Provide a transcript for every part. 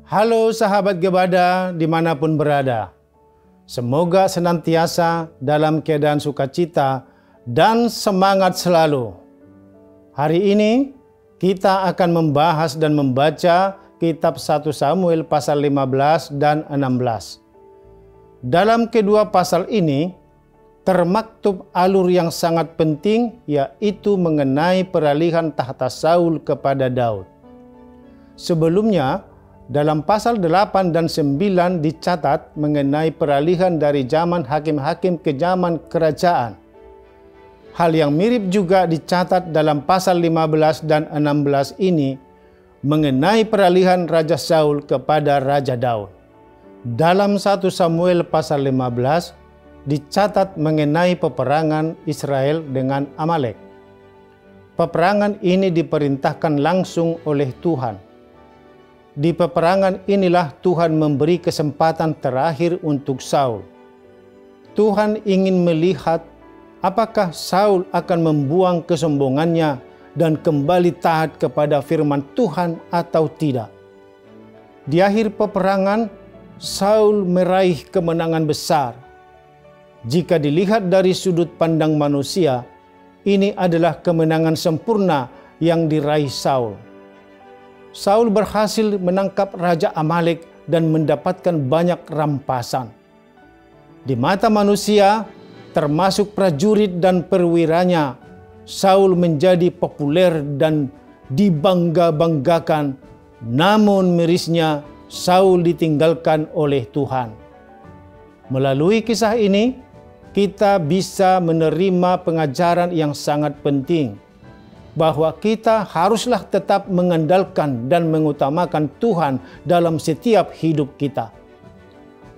Halo sahabat Gebada dimanapun berada. Semoga senantiasa dalam keadaan sukacita dan semangat selalu. Hari ini kita akan membahas dan membaca kitab 1 Samuel pasal 15 dan 16. Dalam kedua pasal ini termaktub alur yang sangat penting, yaitu mengenai peralihan tahta Saul kepada Daud. Sebelumnya, dalam pasal 8 dan 9 dicatat mengenai peralihan dari zaman hakim-hakim ke zaman kerajaan. Hal yang mirip juga dicatat dalam pasal 15 dan 16 ini mengenai peralihan Raja Saul kepada Raja Daud. Dalam 1 Samuel pasal 15 dicatat mengenai peperangan Israel dengan Amalek. Peperangan ini diperintahkan langsung oleh Tuhan. Di peperangan inilah Tuhan memberi kesempatan terakhir untuk Saul. Tuhan ingin melihat apakah Saul akan membuang kesombongannya dan kembali taat kepada firman Tuhan atau tidak. Di akhir peperangan, Saul meraih kemenangan besar. Jika dilihat dari sudut pandang manusia, ini adalah kemenangan sempurna yang diraih Saul. Saul berhasil menangkap Raja Amalek dan mendapatkan banyak rampasan. Di mata manusia, termasuk prajurit dan perwiranya, Saul menjadi populer dan dibangga-banggakan. Namun mirisnya, Saul ditinggalkan oleh Tuhan. Melalui kisah ini, kita bisa menerima pengajaran yang sangat penting, bahwa kita haruslah tetap mengandalkan dan mengutamakan Tuhan dalam setiap hidup kita.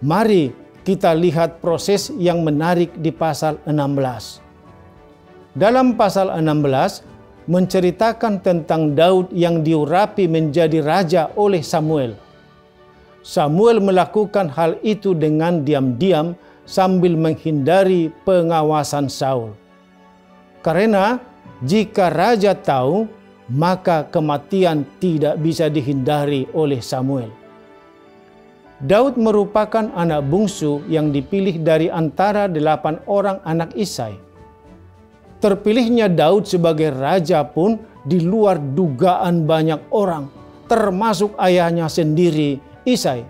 Mari kita lihat proses yang menarik di pasal 16. Dalam pasal 16 menceritakan tentang Daud yang diurapi menjadi raja oleh Samuel. Samuel melakukan hal itu dengan diam-diam sambil menghindari pengawasan Saul. Karena jika raja tahu, maka kematian tidak bisa dihindari oleh Samuel. Daud merupakan anak bungsu yang dipilih dari antara 8 orang anak Isai. Terpilihnya Daud sebagai raja pun di luar dugaan banyak orang, termasuk ayahnya sendiri, Isai.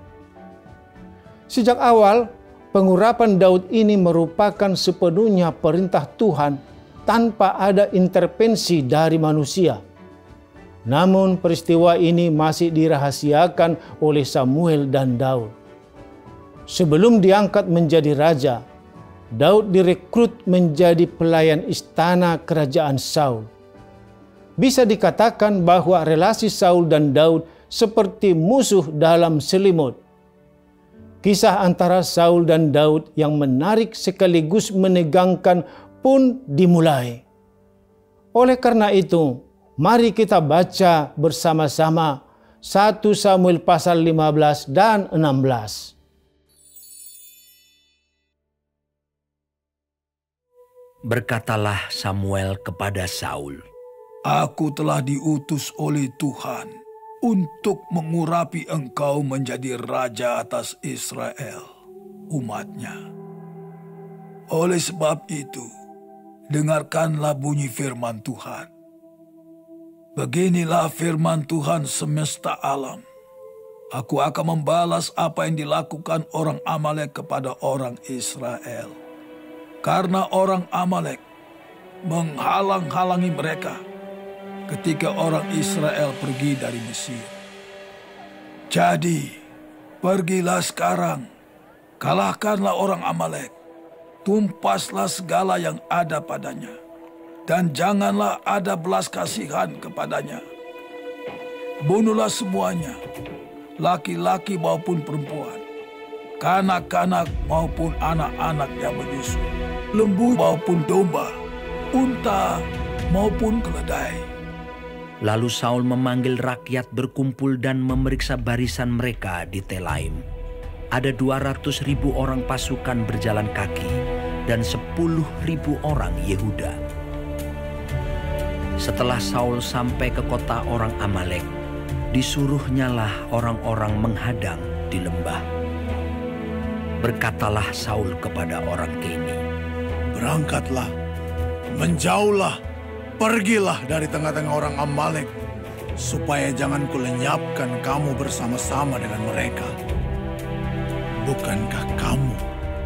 Sejak awal, pengurapan Daud ini merupakan sepenuhnya perintah Tuhan tanpa ada intervensi dari manusia. Namun peristiwa ini masih dirahasiakan oleh Samuel dan Daud. Sebelum diangkat menjadi raja, Daud direkrut menjadi pelayan istana kerajaan Saul. Bisa dikatakan bahwa relasi Saul dan Daud seperti musuh dalam selimut. Kisah antara Saul dan Daud yang menarik sekaligus menegangkan pun dimulai. Oleh karena itu, mari kita baca bersama-sama 1 Samuel pasal 15 dan 16. Berkatalah Samuel kepada Saul, "Aku telah diutus oleh Tuhan untuk mengurapi engkau menjadi raja atas Israel, umatnya. Oleh sebab itu, dengarkanlah bunyi firman Tuhan. Beginilah firman Tuhan semesta alam. Aku akan membalas apa yang dilakukan orang Amalek kepada orang Israel. Karena orang Amalek menghalang-halangi mereka ketika orang Israel pergi dari Mesir. Jadi, pergilah sekarang, kalahkanlah orang Amalek. Tumpaslah segala yang ada padanya, dan janganlah ada belas kasihan kepadanya. Bunuhlah semuanya, laki-laki maupun perempuan, kanak-kanak maupun anak-anak yang menyusu, lembu maupun domba, unta maupun keledai." Lalu Saul memanggil rakyat berkumpul dan memeriksa barisan mereka di Telaim. Ada 200.000 orang pasukan berjalan kaki dan 10.000 orang Yehuda. Setelah Saul sampai ke kota orang Amalek, Disuruhnyalah orang-orang menghadang di lembah. Berkatalah Saul kepada orang Keni, "Berangkatlah, menjauhlah, pergilah dari tengah-tengah orang Amalek, supaya jangan kulenyapkan kamu bersama-sama dengan mereka. Bukankah kamu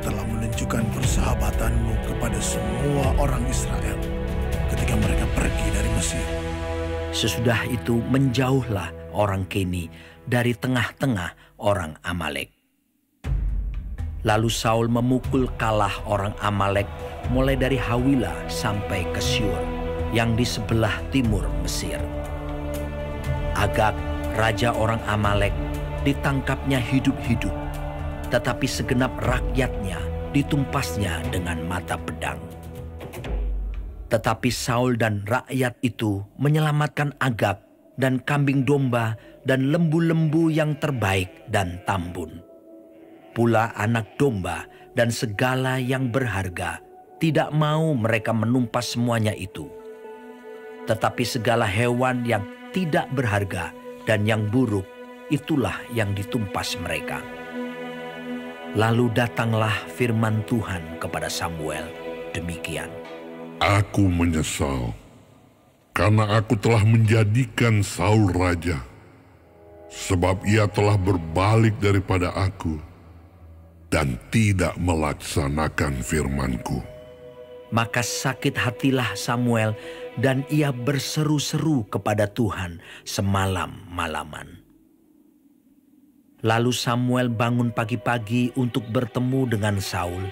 telah menunjukkan persahabatanmu kepada semua orang Israel ketika mereka pergi dari Mesir?" Sesudah itu menjauhlah orang Keni dari tengah-tengah orang Amalek. Lalu Saul memukul kalah orang Amalek mulai dari Hawila sampai ke Syur yang di sebelah timur Mesir. Agag, raja orang Amalek, ditangkapnya hidup-hidup, tetapi segenap rakyatnya ditumpasnya dengan mata pedang. Tetapi Saul dan rakyat itu menyelamatkan Agag dan kambing domba dan lembu-lembu yang terbaik dan tambun. Pula anak domba dan segala yang berharga, tidak mau mereka menumpas semuanya itu. Tetapi segala hewan yang tidak berharga dan yang buruk, itulah yang ditumpas mereka. Lalu datanglah firman Tuhan kepada Samuel demikian. Aku menyesal, karena aku telah menjadikan Saul raja, sebab ia telah berbalik daripada aku dan tidak melaksanakan firman-Ku. Maka sakit hatilah Samuel dan ia berseru-seru kepada Tuhan semalam-malaman. Lalu Samuel bangun pagi-pagi untuk bertemu dengan Saul,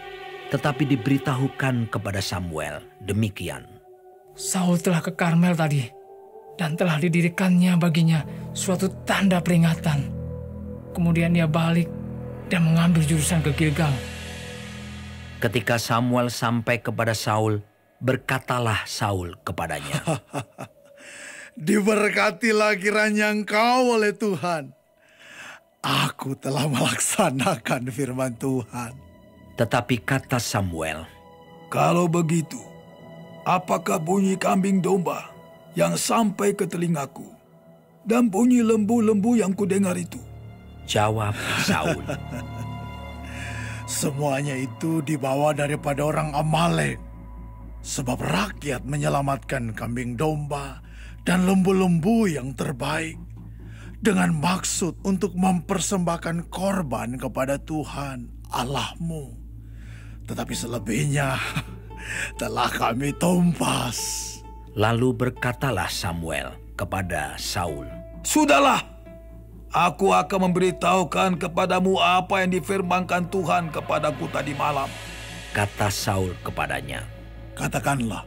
tetapi diberitahukan kepada Samuel demikian. Saul telah ke Karmel tadi, dan telah didirikannya baginya suatu tanda peringatan. Kemudian ia balik dan mengambil jurusan ke Gilgal. Ketika Samuel sampai kepada Saul, berkatalah Saul kepadanya, "Diberkatilah kiranya engkau oleh Tuhan. Aku telah melaksanakan firman Tuhan." Tetapi kata Samuel, "Kalau begitu, apakah bunyi kambing domba yang sampai ke telingaku dan bunyi lembu-lembu yang kudengar itu?" Jawab Saul, "Semuanya itu dibawa daripada orang Amalek, sebab rakyat menyelamatkan kambing domba dan lembu-lembu yang terbaik dengan maksud untuk mempersembahkan korban kepada Tuhan Allahmu. Tetapi selebihnya telah kami tumpas." Lalu berkatalah Samuel kepada Saul, "Sudahlah, aku akan memberitahukan kepadamu apa yang difirmankan Tuhan kepadaku tadi malam." Kata Saul kepadanya, "Katakanlah."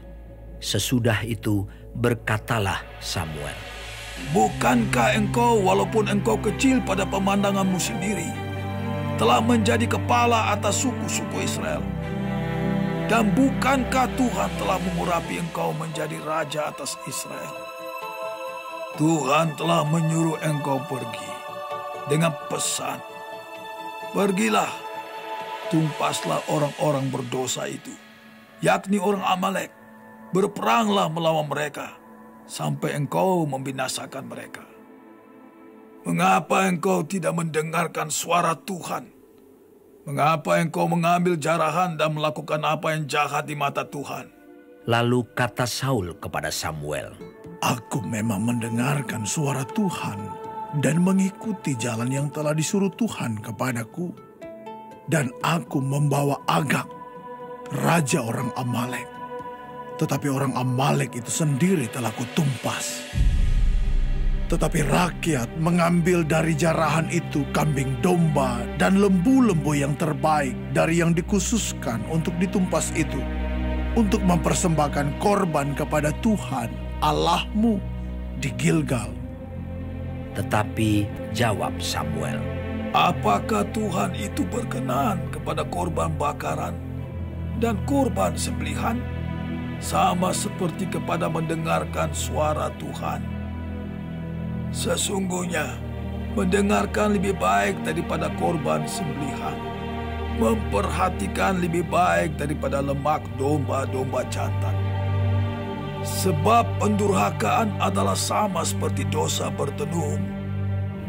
Sesudah itu berkatalah Samuel, "Bukankah engkau, walaupun engkau kecil pada pemandanganmu sendiri, telah menjadi kepala atas suku-suku Israel? Dan bukankah Tuhan telah mengurapi engkau menjadi raja atas Israel? Tuhan telah menyuruh engkau pergi dengan pesan, 'Pergilah, tumpaslah orang-orang berdosa itu, yakni orang Amalek, berperanglah melawan mereka, sampai engkau membinasakan mereka.' Mengapa engkau tidak mendengarkan suara Tuhan? Mengapa engkau mengambil jarahan dan melakukan apa yang jahat di mata Tuhan?" Lalu kata Saul kepada Samuel, "Aku memang mendengarkan suara Tuhan dan mengikuti jalan yang telah disuruh Tuhan kepadaku. Dan aku membawa Agag, raja orang Amalek. Tetapi orang Amalek itu sendiri telah kutumpas. Tetapi rakyat mengambil dari jarahan itu kambing domba dan lembu-lembu yang terbaik dari yang dikhususkan untuk ditumpas itu, untuk mempersembahkan korban kepada Tuhan Allahmu di Gilgal." Tetapi jawab Samuel, "Apakah Tuhan itu berkenan kepada korban bakaran dan korban sembelihan, sama seperti kepada mendengarkan suara Tuhan? Sesungguhnya mendengarkan lebih baik daripada korban sembelihan, memperhatikan lebih baik daripada lemak domba-domba jantan. Sebab pendurhakaan adalah sama seperti dosa bertenung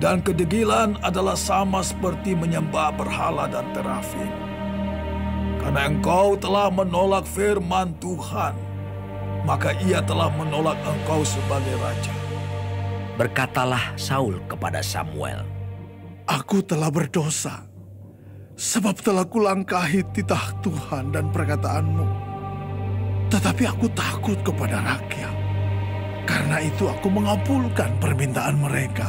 Dan kedegilan adalah sama seperti menyembah berhala dan terafim. Karena engkau telah menolak firman Tuhan, maka ia telah menolak engkau sebagai raja. Berkatalah Saul kepada Samuel, Aku telah berdosa, sebab telah kulangkahi titah Tuhan dan perkataanmu. Tetapi aku takut kepada rakyat, karena itu aku mengabulkan permintaan mereka.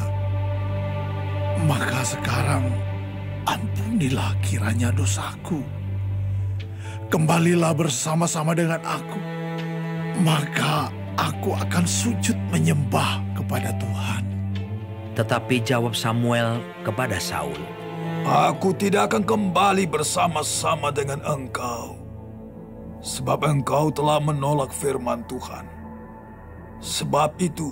Maka sekarang ampunilah kiranya dosaku. Kembalilah bersama-sama dengan aku, maka aku akan sujud menyembah kepada Tuhan. tetapi jawab Samuel kepada Saul, Aku tidak akan kembali bersama-sama dengan engkau, sebab engkau telah menolak firman Tuhan. Sebab itu,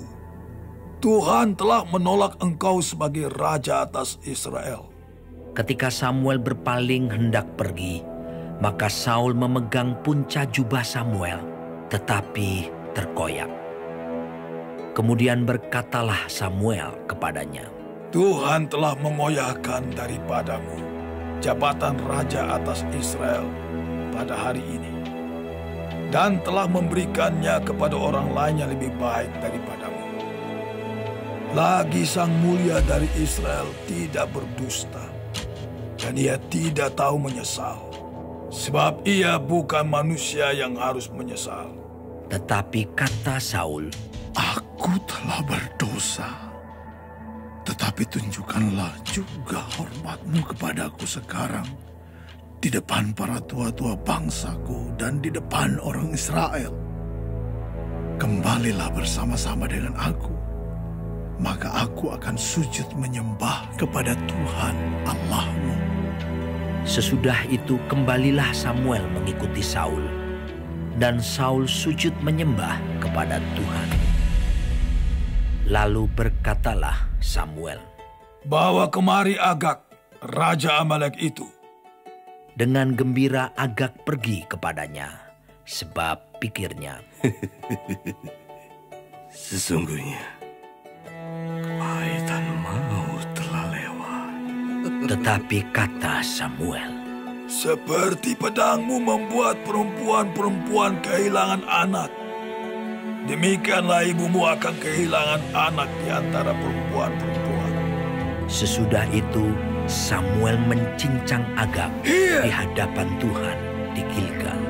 Tuhan telah menolak engkau sebagai raja atas Israel. Ketika Samuel berpaling hendak pergi, maka Saul memegang punca jubah Samuel, tetapi terkoyak. Kemudian berkatalah Samuel kepadanya, Tuhan telah mengoyakkan daripadamu jabatan raja atas Israel pada hari ini, dan telah memberikannya kepada orang lain yang lebih baik daripadamu. Lagi sang mulia dari Israel tidak berdusta, dan ia tidak tahu menyesal, sebab ia bukan manusia yang harus menyesal. Tetapi kata Saul, Aku telah berdosa, tetapi tunjukkanlah juga hormat-Mu kepadaku sekarang di depan para tua-tua bangsaku dan di depan orang Israel. Kembalilah bersama-sama dengan aku, maka aku akan sujud menyembah kepada Tuhan Allah-Mu. Sesudah itu kembalilah Samuel mengikuti Saul, dan Saul sujud menyembah kepada Tuhan. Lalu berkatalah Samuel, Bawa kemari Agag, raja Amalek itu. Dengan gembira Agag pergi kepadanya, sebab pikirnya, Sesungguhnya, kepahitan maut telah lewat. Tetapi kata Samuel, Seperti pedangmu membuat perempuan-perempuan kehilangan anak, demikianlah ibumu akan kehilangan anak di antara perempuan-perempuan. Sesudah itu Samuel mencincang Agag di hadapan Tuhan di Gilgal.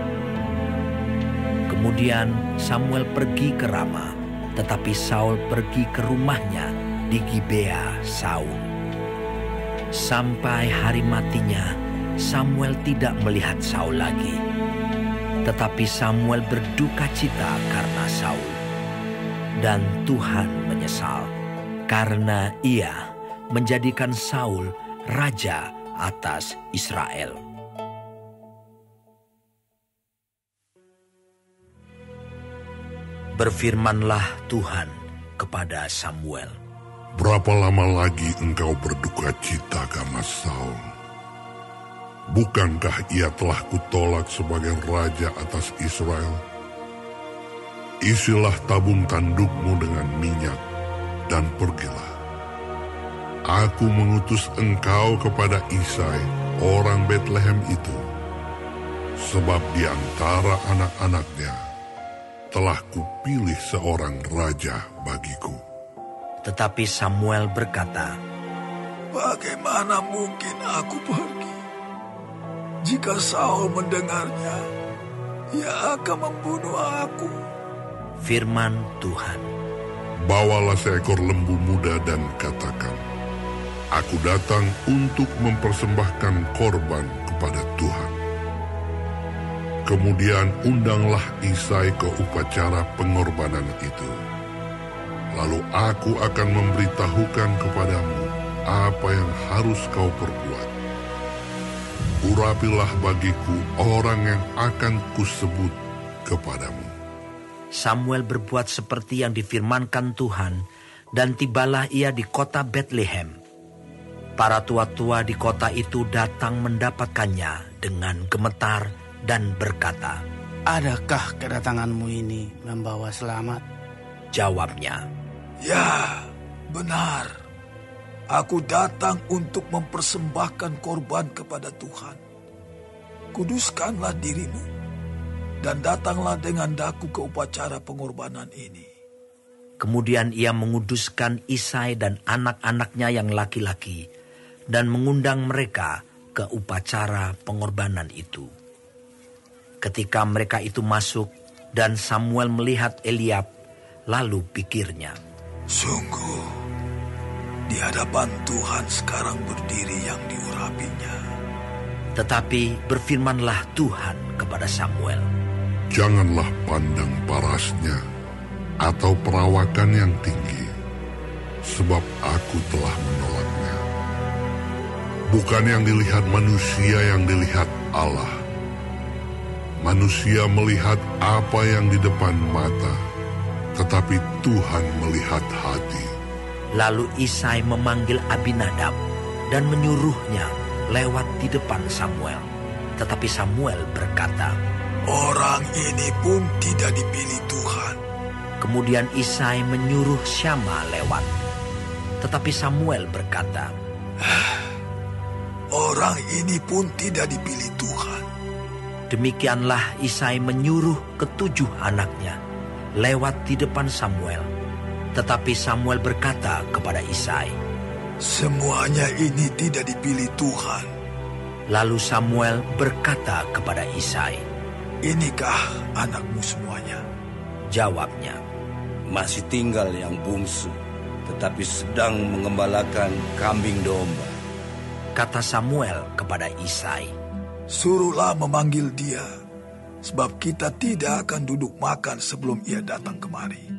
Kemudian Samuel pergi ke Rama, tetapi Saul pergi ke rumahnya di Gibea Saul. Sampai hari matinya, Samuel tidak melihat Saul lagi. Tetapi Samuel berduka cita karena Saul. Dan Tuhan menyesal karena ia menjadikan Saul raja atas Israel. Berfirmanlah Tuhan kepada Samuel, Berapa lama lagi engkau berduka cita karena Saul? Bukankah ia telah kutolak sebagai raja atas Israel? Isilah tabung tandukmu dengan minyak, dan pergilah. Aku mengutus engkau kepada Isai, orang Betlehem itu, sebab di antara anak-anaknya telah kupilih seorang raja bagiku. Tetapi Samuel berkata, Bagaimana mungkin aku pergi? Jika Saul mendengarnya, ia akan membunuh aku. firman Tuhan, Bawalah seekor lembu muda dan katakan, Aku datang untuk mempersembahkan korban kepada Tuhan. Kemudian undanglah Isai ke upacara pengorbanan itu. Lalu aku akan memberitahukan kepadamu apa yang harus kau perbuat. Urapilah bagiku orang yang akan kusebut kepadamu. Samuel berbuat seperti yang difirmankan Tuhan, dan tibalah ia di kota Betlehem. Para tua-tua di kota itu datang mendapatkannya dengan gemetar dan berkata, Adakah kedatanganmu ini membawa selamat? Jawabnya, Ya, benar. Aku datang untuk mempersembahkan korban kepada Tuhan. Kuduskanlah dirimu, dan datanglah dengan daku ke upacara pengorbanan ini. Kemudian ia menguduskan Isai dan anak-anaknya yang laki-laki, dan mengundang mereka ke upacara pengorbanan itu. Ketika mereka itu masuk, dan Samuel melihat Eliab, lalu pikirnya, sungguh, di hadapan Tuhan sekarang berdiri yang diurapinya. Tetapi berfirmanlah Tuhan kepada Samuel, janganlah pandang parasnya atau perawakan yang tinggi, sebab aku telah menolaknya. Bukan yang dilihat manusia yang dilihat Allah. Manusia melihat apa yang di depan mata, tetapi Tuhan melihat hati. Lalu Isai memanggil Abinadab dan menyuruhnya lewat di depan Samuel. Tetapi Samuel berkata, orang ini pun tidak dipilih Tuhan. Kemudian Isai menyuruh Syama lewat. Tetapi Samuel berkata, orang ini pun tidak dipilih Tuhan. Demikianlah Isai menyuruh ketujuh anaknya lewat di depan Samuel. Tetapi Samuel berkata kepada Isai, semuanya ini tidak dipilih Tuhan. Lalu Samuel berkata kepada Isai, inikah anakmu semuanya? Jawabnya, masih tinggal yang bungsu, tetapi sedang mengembalakan kambing domba. Kata Samuel kepada Isai, suruhlah memanggil dia, sebab kita tidak akan duduk makan sebelum ia datang kemari.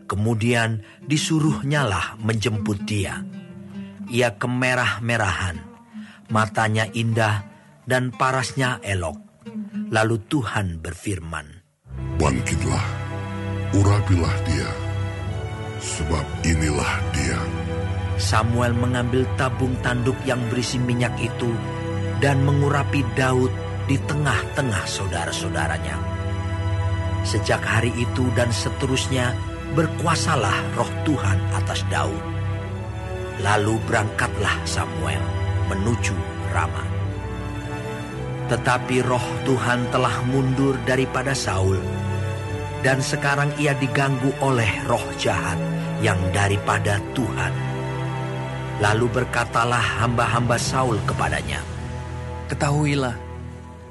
Kemudian disuruhnyalah menjemput dia. Ia kemerah-merahan, matanya indah dan parasnya elok. Lalu Tuhan berfirman, bangkitlah, urapilah dia, sebab inilah dia. Samuel mengambil tabung tanduk yang berisi minyak itu dan mengurapi Daud di tengah-tengah saudara-saudaranya. Sejak hari itu dan seterusnya berkuasalah roh Tuhan atas Daud. Lalu berangkatlah Samuel menuju Rama. Tetapi roh Tuhan telah mundur daripada Saul, dan sekarang ia diganggu oleh roh jahat yang daripada Tuhan. Lalu berkatalah hamba-hamba Saul kepadanya, ketahuilah,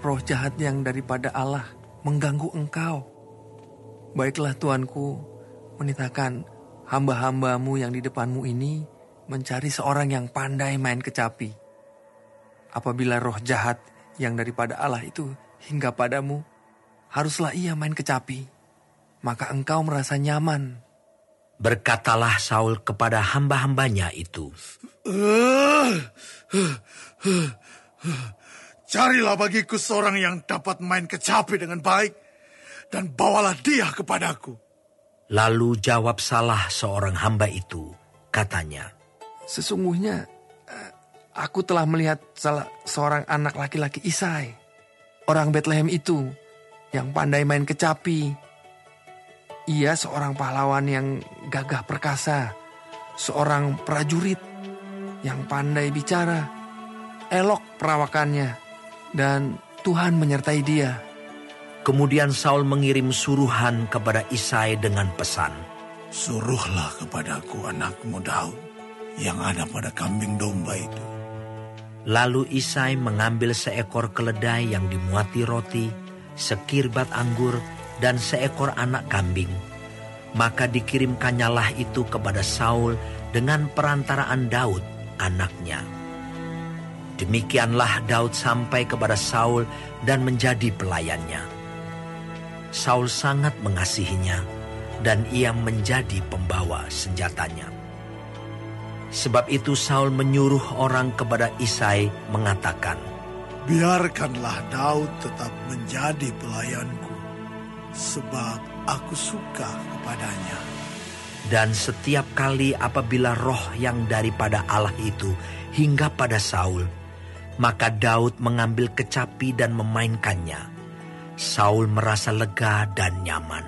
roh jahat yang daripada Allah mengganggu engkau. Baiklah tuanku, menitahkan hamba-hambamu yang di depanmu ini mencari seorang yang pandai main kecapi. Apabila roh jahat yang daripada Allah itu hingga padamu, haruslah ia main kecapi, maka engkau merasa nyaman. Berkatalah Saul kepada hamba-hambanya itu, carilah bagiku seorang yang dapat main kecapi dengan baik, dan bawalah dia kepadaku. Lalu jawab salah seorang hamba itu, katanya, sesungguhnya aku telah melihat salah seorang anak laki-laki Isai, orang Betlehem itu, yang pandai main kecapi. Ia seorang pahlawan yang gagah perkasa, seorang prajurit yang pandai bicara, elok perawakannya, dan Tuhan menyertai dia. Kemudian Saul mengirim suruhan kepada Isai dengan pesan, suruhlah kepadaku anakmu Daud yang ada pada kambing domba itu. Lalu Isai mengambil seekor keledai yang dimuati roti, sekirbat anggur, dan seekor anak kambing. Maka dikirimkannyalah itu kepada Saul dengan perantaraan Daud, anaknya. Demikianlah Daud sampai kepada Saul dan menjadi pelayannya. Saul sangat mengasihinya, dan ia menjadi pembawa senjatanya. Sebab itu Saul menyuruh orang kepada Isai mengatakan, biarkanlah Daud tetap menjadi pelayanku, sebab aku suka kepadanya. Dan setiap kali apabila roh yang daripada Allah itu hingga pada Saul, maka Daud mengambil kecapi dan memainkannya. Saul merasa lega dan nyaman,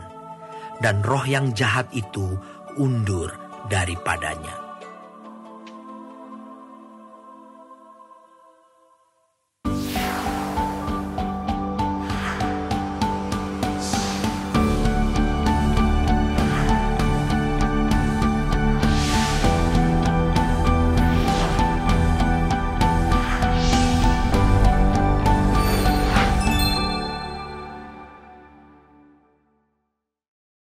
dan roh yang jahat itu undur daripadanya.